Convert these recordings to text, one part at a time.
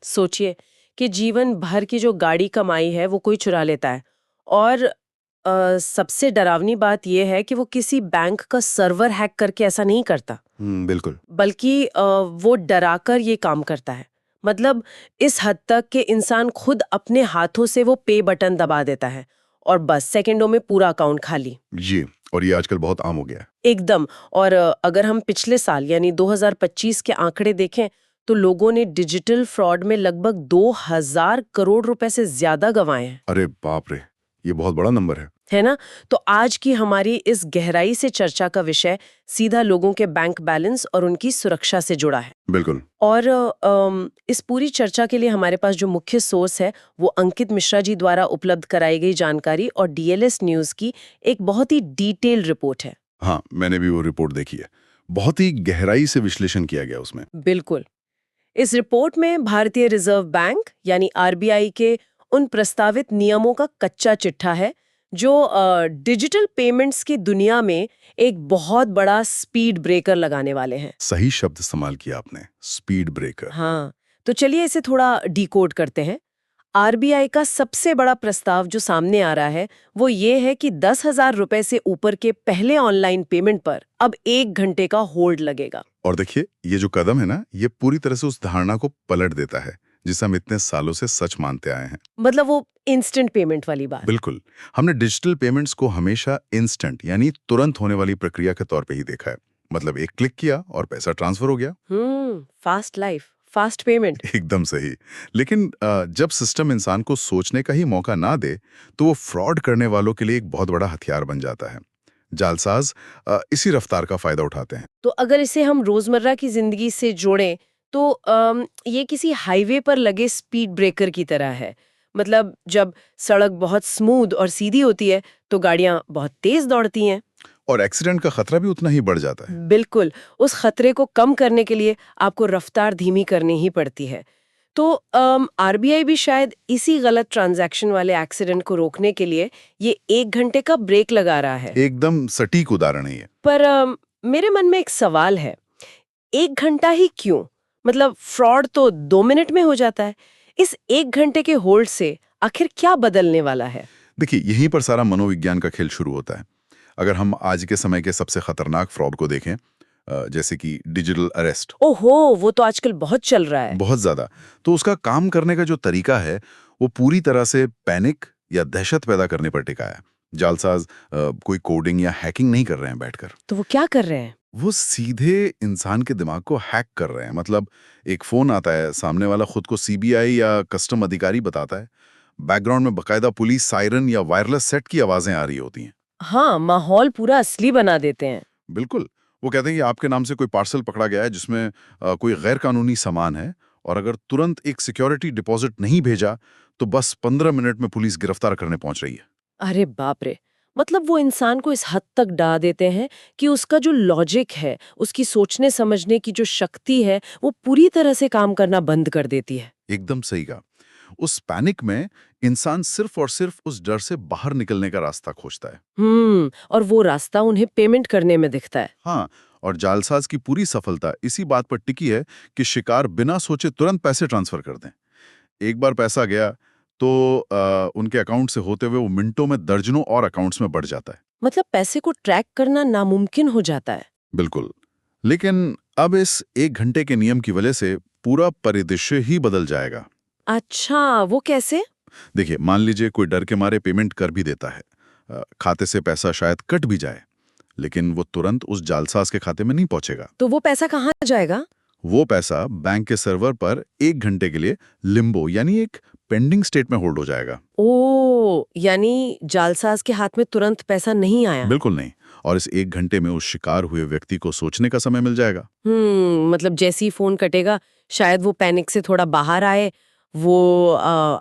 सोचिए कि जीवन भर की जो गाड़ी कमाई है वो कोई चुरा लेता है। और सबसे डरावनी बात यह है कि वो किसी बैंक का सर्वर हैक करके ऐसा नहीं करता, बिल्कुल। बल्कि वो डराकर ये काम करता है। मतलब इस हद तक कि इंसान खुद अपने हाथों से वो पे बटन दबा देता है और बस सेकंडों में पूरा अकाउंट खाली। जी। और ये आजकल बहुत आम हो गया है। एकदम। और अगर हम पिछले साल यानी 2025 के आंकड़े देखें तो लोगों ने डिजिटल फ्रॉड में लगभग 2000 करोड़ रुपए से ज्यादा गंवाए हैं। अरे बाप रे, ये बहुत बड़ा नंबर है ना? तो आज की हमारी इस गहराई से चर्चा का विषय सीधा लोगों के बैंक बैलेंस और उनकी सुरक्षा से जुड़ा है। बिल्कुल। और इस पूरी चर्चा के लिए हमारे पास जो मुख्य सोर्स है वो अंकित मिश्रा जी द्वारा उपलब्ध कराई गई जानकारी और डीएलएस न्यूज की एक बहुत ही डिटेल रिपोर्ट है। हाँ, मैंने भी वो रिपोर्ट देखी है। बहुत ही गहराई से विश्लेषण किया गया उसमें। बिल्कुल। इस रिपोर्ट में भारतीय रिजर्व बैंक यानी आरबीआई के उन प्रस्तावित नियमों का कच्चा चिट्ठा है जो डिजिटल पेमेंट्स की दुनिया में एक बहुत बड़ा स्पीड ब्रेकर लगाने वाले हैं। सही शब्द इस्तेमाल किया आपने, स्पीड ब्रेकर। हाँ, तो चलिए इसे थोड़ा डिकोड करते हैं। आरबीआई का सबसे बड़ा प्रस्ताव जो सामने आ रहा है वो ये है कि 10,000 रुपए से ऊपर के पहले ऑनलाइन पेमेंट पर अब 1 घंटे का होल्ड लगेगा। और देखिए, ये जो कदम है ना, ये पूरी तरह से उस धारणा को पलट देता है जिसे हम इतने सालों से सच मानते आए हैं। मतलब वो इंस्टेंट पेमेंट वाली बात। बिल्कुल। हमने डिजिटल पेमेंट्स को हमेशा इंस्टेंट यानी तुरंत होने वाली प्रक्रिया के तौर पे ही देखा है। मतलब एक क्लिक किया और पैसा ट्रांसफर हो गया। Fast life, fast payment. एकदम सही। लेकिन जब सिस्टम इंसान को सोचने का ही मौका ना दे, तो वो फ्रॉड करने वालों के लिए एक बहुत बड़ा हथियार बन जाता है। जालसाज इसी रफ्तार का फायदा उठाते हैं। तो अगर इसे हम रोजमर्रा की जिंदगी से जोड़ें तो ये किसी हाईवे पर लगे स्पीड ब्रेकर की तरह है। मतलब जब सड़क बहुत स्मूथ और सीधी होती है तो गाड़ियां बहुत तेज दौड़ती हैं। और एक्सीडेंट का खतरा भी उतना ही बढ़ जाता है। बिल्कुल। उस खतरे को कम करने के लिए आपको रफ्तार धीमी करनी ही पड़ती है। तो आरबीआई भी शायद इसी गलत ट्रांजैक्शन वाले एक्सीडेंट को रोकने के लिए ये 1 घंटे का ब्रेक लगा रहा है। एकदम सटीक उदाहरण है ये। पर मेरे मन में एक सवाल है, 1 घंटा ही क्यों? मतलब फ्रॉड तो 2 मिनट में हो जाता है। इस 1 घंटे के होल्ड से आखिर क्या बदलने वाला है? देखिए, यहीं पर सारा मनोविज्ञान का खेल शुरू होता है। अगर हम आज के समय के सबसे खतरनाक फ्रॉड को देखें, जैसे कि डिजिटल अरेस्ट। ओहो, वो तो आजकल बहुत चल रहा है। बहुत ज्यादा। तो उसका काम करने का जो तरीका है, वो पूरी तरह से पैनिक या दहशत पैदा करने पर टिका है। जालसाज कोई कोडिंग या हैकिंग नहीं कर रहे हैं बैठकर। तो वो क्या कर रहे हैं? वो सीधे इंसान के दिमाग को हैक कर रहे हैं। मतलब एक फोन आता है, सामने वाला खुद को सीबीआई या कस्टम अधिकारी बताता है। बैकग्राउंड में बकायदा पुलिस सायरन या वायरलेस सेट की आवाजें आ रही होती हैं। हाँ, माहौल पूरा असली बना देते हैं। बिल्कुल। वो कहते हैं कि आपके नाम से कोई पार्सल पकड़ा गया है जिसमें कोई गैर कानूनी सामान है, और अगर तुरंत एक सिक्योरिटी डिपॉजिट नहीं भेजा तो बस 15 मिनट में पुलिस गिरफ्तार करने पहुंच रही है। अरे बाप रे! मतलब वो इंसान को इस हद तक डरा देते हैं कि उसका जो लॉजिक है, उसकी सोचने समझने की जो शक्ति है, वो पूरी तरह से काम करना बंद कर देती है। एकदम सही कहा। उस पैनिक में इंसान सिर्फ और सिर्फ उस डर से बाहर निकलने का रास्ता खोजता है। और वो रास्ता उन्हें पेमेंट करने में दिखता है। हाँ, और जालसाज की पूरी सफलता इसी बात पर टिकी है कि शिकार बिना सोचे तुरंत पैसे ट्रांसफर कर दें। एक बार पैसा गया तो उनके अकाउंट से होते हुए वो मिनटों में दर्जनों और अकाउंट्स में बढ़ जाता है। मतलब पैसे को ट्रैक करना नामुमकिन हो जाता है। बिल्कुल। लेकिन अब इस 1 घंटे के नियम की वजह से पूरा परिदृश्य ही बदल जाएगा। अच्छा, वो कैसे? देखिए, मान लीजिए कोई डर के मारे पेमेंट कर भी देता है। खाते से पैसा शायद कट भी जाए, लेकिन वो तुरंत उस जालसाज के खाते में नहीं पहुंचेगा। तो वो पैसा कहाँ जाएगा? वो पैसा बैंक के सर्वर पर 1 घंटे के लिए लिम्बो यानी एक पेंडिंग स्टेट में होल्ड हो जाएगा। यानी जालसाज के हाथ में तुरंत पैसा नहीं आया। बिल्कुल नहीं। और इस 1 घंटे में उस शिकार हुए व्यक्ति को सोचने का समय मिल जाएगा। मतलब जैसे ही फोन कटेगा, शायद वो पैनिक से थोड़ा बाहर आए, वो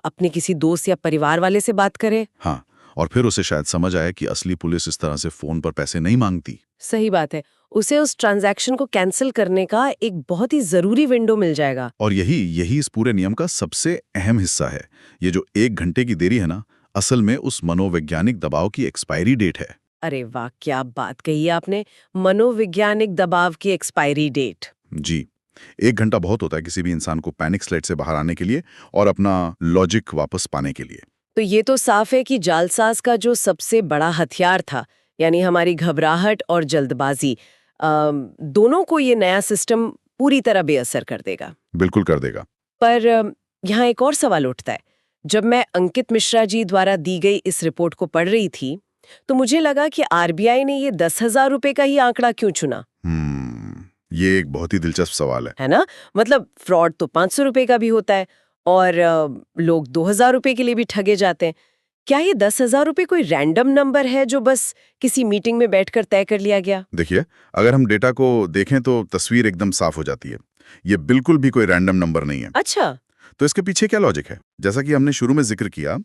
अपने किसी दोस्त या परिवार वाले से बात करे। हाँ, और फिर उसे शायद समझ आए कि असली पुलिस इस तरह से फोन पर पैसे नहीं मांगती। सही बात है। उसे उस ट्रांजैक्शन को कैंसिल करने का एक बहुत ही जरूरी विंडो मिल जाएगा। और यही यही इस पूरे नियम का सबसे अहम हिस्सा है। ये जो 1 घंटे की देरी है ना, असल में उस मनोवैज्ञानिक दबाव की एक्सपायरी डेट है। अरे वाह, क्या बात कही आपने। मनोवैज्ञानिक दबाव की एक्सपायरी डेट। जी। 1 घंटा बहुत होता है किसी भी इंसान को पैनिक स्लेट से बाहर आने के लिए और अपना लॉजिक वापस पाने के लिए। तो ये तो साफ है कि जालसाज का जो सबसे बड़ा हथियार था, यानी हमारी घबराहट और जल्दबाजी, दोनों को ये नया सिस्टम पूरी तरह बेअसर कर देगा। बिल्कुल कर देगा। पर यहाँ एक और सवाल उठता है। जब मैं अंकित मिश्रा जी द्वारा दी गई इस रिपोर्ट को पढ़ रही थी, तो मुझे लगा कि आरबीआई ने ये 10,000 रुपए का ही आंकड़ा क्यों चुना? ये एक बहुत ही दिलचस्प सवाल है। है ना? मतलब फ्रॉड तो 500 रुपए का भी होता है और लोग 2,000 रुपए के लिए भी ठगे जाते हैं। क्या ये 10,000 रुपए कोई रैंडम नंबर है जो बस किसी मीटिंग में बैठकर तय कर लिया गया? देखिए, अगर हम डेटा को देखें तो तस्वीर एकदम साफ हो जाती है। ये बिल्कुल भी कोई रैंडम नंबर नहीं है। अच्छा। तो इसके पीछे क्या लॉजिक है? जैसा कि हमने शुरू में जिक्र किया,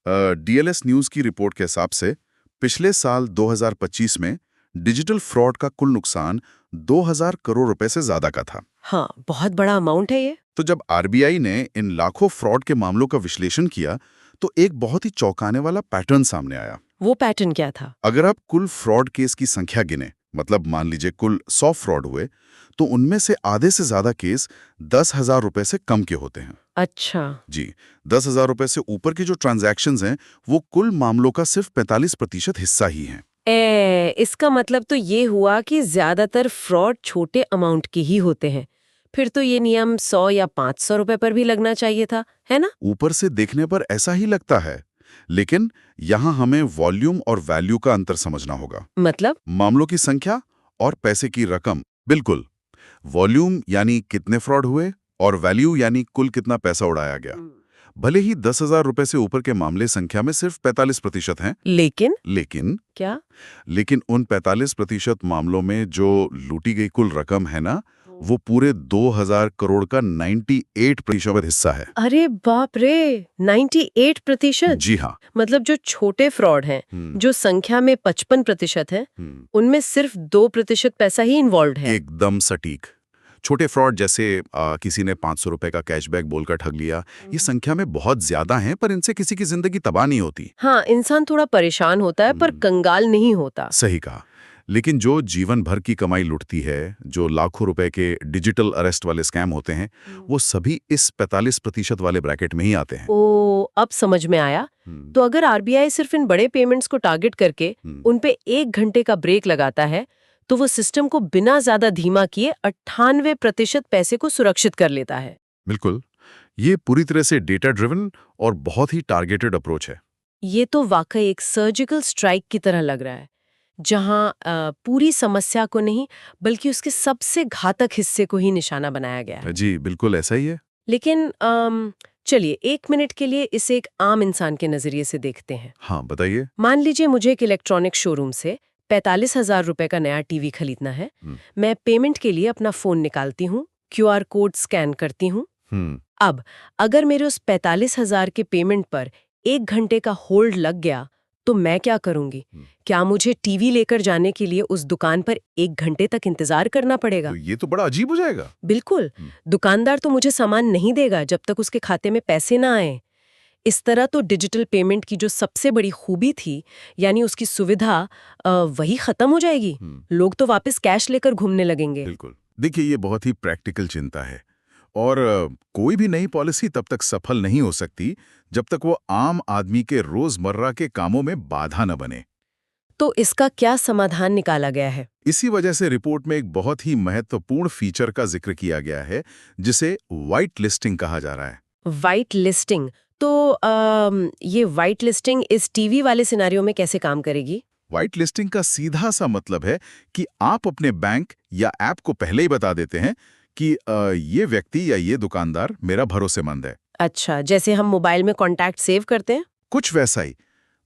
डीएलएस न्यूज की रिपोर्ट के हिसाब से पिछले साल 2025 में डिजिटल फ्रॉड का कुल नुकसान 2,000 करोड़ रुपए से ज्यादा का था। हाँ, बहुत बड़ा अमाउंट है ये। तो जब आरबीआई ने इन लाखों फ्रॉड के मामलों का विश्लेषण किया, तो एक बहुत ही चौंकाने वाला पैटर्न सामने आया। वो पैटर्न क्या था? अगर आप कुल फ्रॉड केस की संख्या गिने, मतलब मान लीजिए कुल 100 फ्रॉड हुए, तो उनमें से आधे से ज्यादा केस 10,000 रुपए से कम के होते हैं। अच्छा। जी, 10,000 रुपए से ऊपर के जो ट्रांजैक्शंस हैं, वो कुल मामलों का सिर्फ 45% हिस्सा ही हैं। इसका मतलब तो ये हुआ कि ज्यादातर फ्रॉड छोटे अमाउंट के ही होते हैं। फिर तो ये नियम 100 या 500 रुपए पर भी लगना चाहिए था, है ना? ऊपर से देखने पर ऐसा ही लगता है, लेकिन यहाँ हमें वॉल्यूम और वैल्यू का अंतर समझना होगा। मतलब? मामलों की संख्या और पैसे की रकम। बिल्कुल। वॉल्यूम यानी कितने फ्रॉड हुए और वैल्यू यानी कुल कितना पैसा उड़ाया गया। भले ही 10,000 रुपए से ऊपर के मामले संख्या में सिर्फ 45% हैं, लेकिन क्या? लेकिन उन 45% मामलों में जो लूटी गई कुल रकम है ना, वो पूरे 2,000 करोड़ का 98% हिस्सा है। अरे बाप रे, 98%? जी हाँ। मतलब जो छोटे फ्रॉड हैं, जो संख्या में 55% है, उनमें सिर्फ 2% पैसा ही इन्वॉल्व है। एकदम सटीक। छोटे फ्रॉड जैसे किसी ने 500 रुपए का कैशबैक बोलकर ठग लिया, ये संख्या में बहुत ज्यादा हैं, पर इनसे किसी की जिंदगी तबाह नहीं होती। हाँ, इंसान थोड़ा परेशान होता है पर कंगाल नहीं होता। सही कहा। लेकिन जो जीवन भर की कमाई लुटती है, जो लाखों रुपए के डिजिटल अरेस्ट वाले स्कैम होते हैं, वो सभी इस 45% वाले ब्रैकेट में ही आते हैं। ओ, अब समझ में आया। तो अगर आरबीआई सिर्फ इन बड़े पेमेंट्स को टारगेट करके उन पे 1 घंटे का ब्रेक लगाता है, तो वो सिस्टम को बिना ज्यादा धीमा किए 98% पैसे को सुरक्षित कर लेता है। बिल्कुल। ये पूरी तरह से डेटा ड्रिवन और बहुत ही टारगेटेड अप्रोच है। ये तो वाकई एक सर्जिकल स्ट्राइक की तरह लग रहा है, जहां पूरी समस्या को नहीं बल्कि उसके सबसे घातक हिस्से को ही निशाना बनाया गया है। जी, बिल्कुल ऐसा ही है। लेकिन चलिए 1 मिनट के लिए इसे एक आम इंसान के नजरिए से देखते हैं। हाँ, बताइए। मान लीजिए मुझे एक इलेक्ट्रॉनिक शोरूम से 45,000 रुपए का नया टीवी खरीदना है। मैं पेमेंट के लिए अपना फोन निकालती हूँ, क्यूआर कोड स्कैन करती हूँ। अब अगर मेरे उस 45,000 के पेमेंट पर 1 घंटे का होल्ड लग गया, तो मैं क्या करूंगी? क्या मुझे टीवी लेकर जाने के लिए उस दुकान पर 1 घंटे तक इंतजार करना पड़ेगा? तो ये तो बड़ा अजीब हो जाएगा। बिल्कुल। दुकानदार तो मुझे सामान नहीं देगा जब तक उसके खाते में पैसे ना आए। इस तरह तो डिजिटल पेमेंट की जो सबसे बड़ी खूबी थी, यानी उसकी सुविधा, वही खत्म हो जाएगी। लोग तो वापस कैश लेकर घूमने लगेंगे। बिल्कुल। देखिए, ये बहुत ही प्रैक्टिकल चिंता है और कोई भी नई पॉलिसी तब तक सफल नहीं हो सकती जब तक वो आम आदमी के रोजमर्रा के कामों में बाधा न बने। तो इसका क्या समाधान निकाला गया है? इसी वजह से रिपोर्ट में एक बहुत ही महत्वपूर्ण फीचर का जिक्र किया गया है, जिसे व्हाइट लिस्टिंग कहा जा रहा है। White listing? तो ये व्हाइट लिस्टिंग इस टीवी वाले सिनेरियो में कैसे काम करेगी? व्हाइट लिस्टिंग का सीधा सा मतलब है कि आप अपने बैंक या ऐप को पहले ही बता देते हैं कि ये व्यक्ति या ये दुकानदार मेरा भरोसेमंद है। अच्छा, जैसे हम मोबाइल में कॉन्टैक्ट सेव करते हैं? कुछ वैसा ही।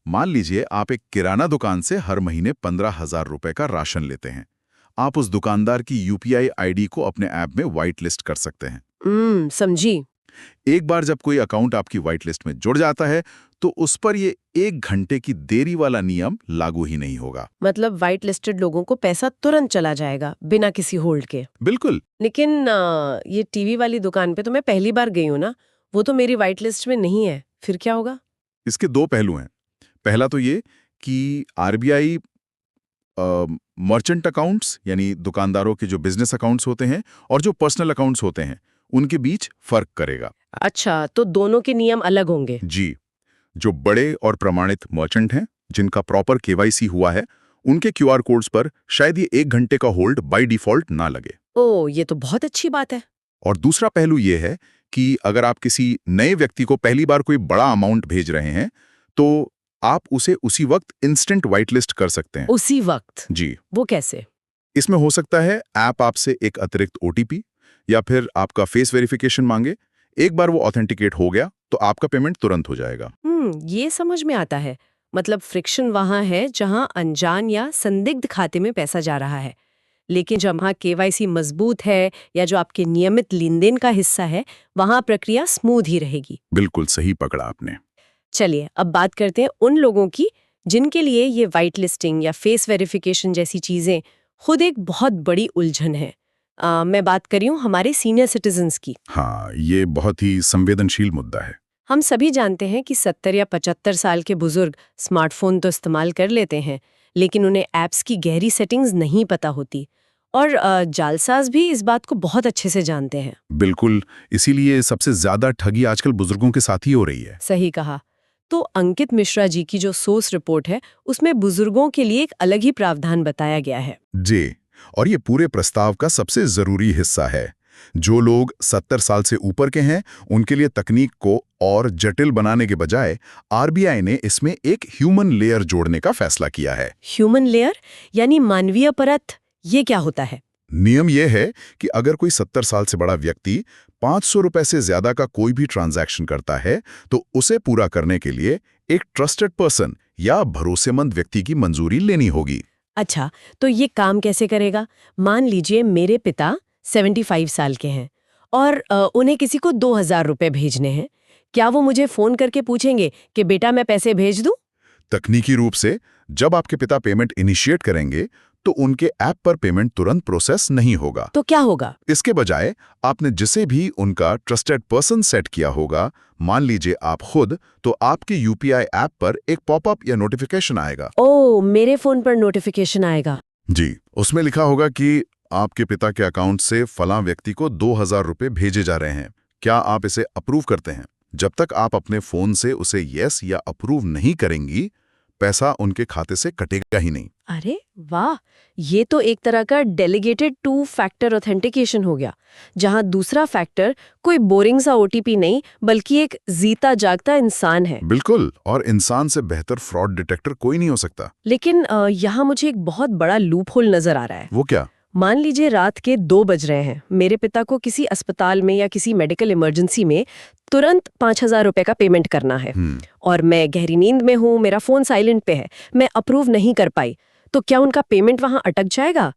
मान लीजिए आप एक किराना दुकान से हर महीने 15,000 रुपए का राशन लेते हैं। आप उस दुकानदार की यूपीआई आईडी को अपने ऐप में व्हाइट लिस्ट कर सकते हैं। समझी। एक बार जब कोई अकाउंट आपकी व्हाइट लिस्ट में जुड़ जाता है, तो उस पर ये 1 घंटे की देरी वाला नियम लागू ही नहीं होगा। मतलब व्हाइट लिस्टेड लोगों को पैसा तुरंत चला जाएगा बिना किसी होल्ड के। बिल्कुल। लेकिन ये टीवी वाली दुकान पे तो मैं पहली बार गई हूँ ना, वो तो मेरी व्हाइट लिस्ट में नहीं है। फिर क्या होगा? इसके 2 पहलू हैं। पहला तो ये कि आरबीआई मर्चेंट अकाउंट्स यानी दुकानदारों के जो बिजनेस अकाउंट्स होते हैं और जो पर्सनल अकाउंट्स होते हैं उनके बीच फर्क करेगा। अच्छा, तो दोनों के नियम अलग होंगे। जी, जो बड़े और प्रमाणित मर्चेंट हैं जिनका प्रॉपर केवाईसी हुआ है उनके क्यूआर कोड्स पर शायद ये 1 घंटे का होल्ड बाय डिफॉल्ट ना लगे। ओह, ये तो बहुत अच्छी बात है। और दूसरा पहलू ये है कि अगर आप किसी नए व्यक्ति को पहली बार कोई बड़ा अमाउंट भेज रहे हैं तो आप उसे उसी वक्त इंस्टेंट वाइट लिस्ट कर सकते हैं। उसी वक्त? जी, वो कैसे? इसमें हो सकता है ऐप आपसे एक अतिरिक्त ओटीपी या फिर आपका फेस वेरिफिकेशन मांगे। एक बार वो ऑथेंटिकेट हो गया तो आपका पेमेंट तुरंत हो जाएगा। ये समझ में आता है। मतलब फ्रिक्शन वहां है जहां अनजान या संदिग्ध खाते में पैसा जा रहा है। लेकिन जहां केवाईसी मजबूत है या जो आपके नियमित लेनदेन का हिस्सा है, वहां प्रक्रिया स्मूथ ही रहेगी। बिल्कुल सही पकड़ा आपने। चलिए अब बात करते हैं उन लोगों की जिनके लिए ये वाइट लिस्टिंग या फेस वेरिफिकेशन जैसी चीजें खुद एक बहुत बड़ी उलझन है। मैं बात कर रही हूँ हमारे सीनियर सिटीजन्स की। हाँ, ये बहुत ही संवेदनशील मुद्दा है। हम सभी जानते हैं कि 70 या 75 साल के बुजुर्ग स्मार्टफोन तो इस्तेमाल कर लेते हैं, लेकिन उन्हें ऐप्स की गहरी सेटिंग्स नहीं पता होती। और जालसाज भी इस बात को बहुत अच्छे से जानते हैं। बिल्कुल, इसीलिए सबसे ज्यादा ठगी आजकल बुजुर्गों के साथ ही हो रही है। सही कहा। तो अंकित मिश्रा जी की जो सोर्स रिपोर्ट है उसमें बुजुर्गों के लिए एक अलग ही प्रावधान बताया गया है। जी, और ये पूरे प्रस्ताव का सबसे जरूरी हिस्सा है। जो लोग 70 साल से ऊपर के हैं उनके लिए तकनीक को और जटिल बनाने के बजाय आरबीआई ने इसमें एक ह्यूमन लेयर जोड़ने का फैसला किया है। ह्यूमन लेयर यानी मानवीय परत, ये क्या होता है? नियम यह है कि अगर कोई 70 साल से बड़ा व्यक्ति 500 रुपए से ज्यादा का कोई भी ट्रांजैक्शन करता है तो उसे पूरा करने के लिए एक ट्रस्टेड पर्सन या भरोसेमंद व्यक्ति की मंजूरी लेनी होगी। अच्छा, तो ये काम कैसे करेगा? मान लीजिए मेरे पिता 75 साल के हैं और उन्हें किसी को 2000 रुपए भेजने हैं। क्या वो मुझे फोन करके पूछेंगे कि बेटा मैं पैसे भेज दूं? तकनीकी रूप से जब आपके पिता पेमेंट इनिशिएट करेंगे तो उनके ऐप पर पेमेंट तुरंत प्रोसेस नहीं होगा। तो क्या होगा? इसके बजाय आपने जिसे भी उनका ट्रस्टेड पर्सन सेट किया होगा, मान लीजिए आप खुद, तो आपके यूपीआई ऐप पर एक पॉपअप या नोटिफिकेशन आएगा। ओह, मेरे फोन पर नोटिफिकेशन आएगा? जी, उसमें लिखा होगा कि आपके पिता के अकाउंट से फलां व्यक्ति को 2000 रुपए भेजे जा रहे हैं। क्या आप इसे अप्रूव करते हैं? जब तक आप अपने फोन से उसे यस या अप्रूव नहीं करेंगी, पैसा उनके खाते से कटेगा ही नहीं। अरे वाह, ये तो एक तरह का डेलीगेटेड 2 फैक्टर ऑथेंटिकेशन हो गया, जहां दूसरा फैक्टर कोई बोरिंग सा ओटीपी नहीं बल्कि एक जीता जागता इंसान है। बिल्कुल, और इंसान से बेहतर फ्रॉड डिटेक्टर कोई नहीं हो सकता। लेकिन यहाँ मुझे एक बहुत बड़ा लूप होल नजर आ रहा है। वो क्या? मान लीजिए रात के 2 बज रहे हैं, मेरे पिता को किसी अस्पताल में या किसी मेडिकल इमरजेंसी में तुरंत 5000 रुपए का पेमेंट करना है और मैं गहरी नींद में हूँ, मेरा फोन साइलेंट पे है, मैं अप्रूव नहीं कर पाई, तो क्या उनका पेमेंट वहां अटक जाएगा?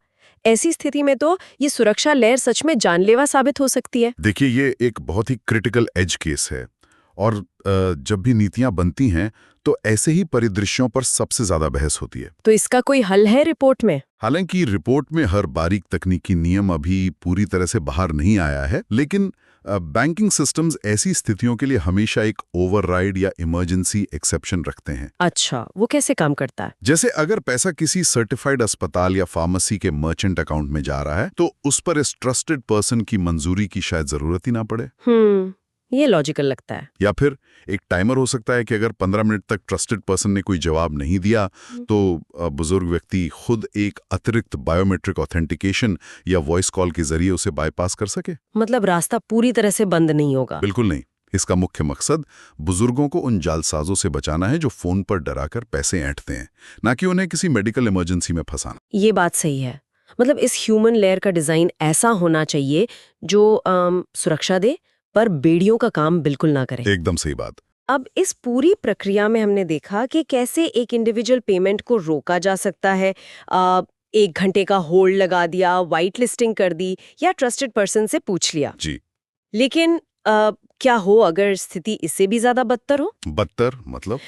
ऐसी स्थिति में तो ये सुरक्षा लेयर सच में जानलेवा साबित हो सकती है। देखिए, ये एक बहुत ही क्रिटिकल एज केस है और जब भी नीतियां बनती हैं तो ऐसे ही परिदृश्यों पर सबसे ज्यादा बहस होती है। तो इसका कोई हल है रिपोर्ट में? हालांकि रिपोर्ट में हर बारीक तकनीकी नियम अभी पूरी तरह से बाहर नहीं आया है, लेकिन बैंकिंग सिस्टम्स ऐसी स्थितियों के लिए हमेशा एक ओवरराइड या इमरजेंसी एक्सेप्शन रखते हैं। अच्छा, वो कैसे काम करता है? जैसे अगर पैसा किसी सर्टिफाइड अस्पताल या फार्मेसी के मर्चेंट अकाउंट में जा रहा है तो उस पर इस ट्रस्टेड पर्सन की मंजूरी की शायद जरूरत ही ना पड़े। ये लॉजिकल लगता है। या फिर एक टाइमर हो सकता है कि अगर 15 मिनट तक ट्रस्टेड पर्सन ने कोई जवाब नहीं दिया तो बुजुर्ग व्यक्ति खुद एक अतिरिक्त बायोमेट्रिक ऑथेंटिकेशन या वॉइस कॉल के जरिए उसे बाईपास कर सके। मतलब रास्ता पूरी तरह से बंद नहीं होगा? बिल्कुल नहीं। इसका मुख्य मकसद बुजुर्गों को उन जालसाजों से बचाना है जो फोन पर डराकर पैसे ऐंठते हैं, ना कि उन्हें किसी मेडिकल इमरजेंसी में फंसाना। ये बात सही है। मतलब इस ह्यूमन लेयर का डिजाइन ऐसा होना चाहिए जो सुरक्षा दे पर बेड़ियों का काम बिल्कुल ना करे। एकदम सही बात। अब इस पूरी प्रक्रिया में हमने देखा कि कैसे एक इंडिविजुअल पेमेंट को रोका जा सकता है। 1 घंटे का होल्ड लगा दिया, वाइट लिस्टिंग कर दी या ट्रस्टेड पर्सन से पूछ लिया। जी, लेकिन क्या हो अगर स्थिति इससे भी ज्यादा बदतर हो? बदतर मतलब?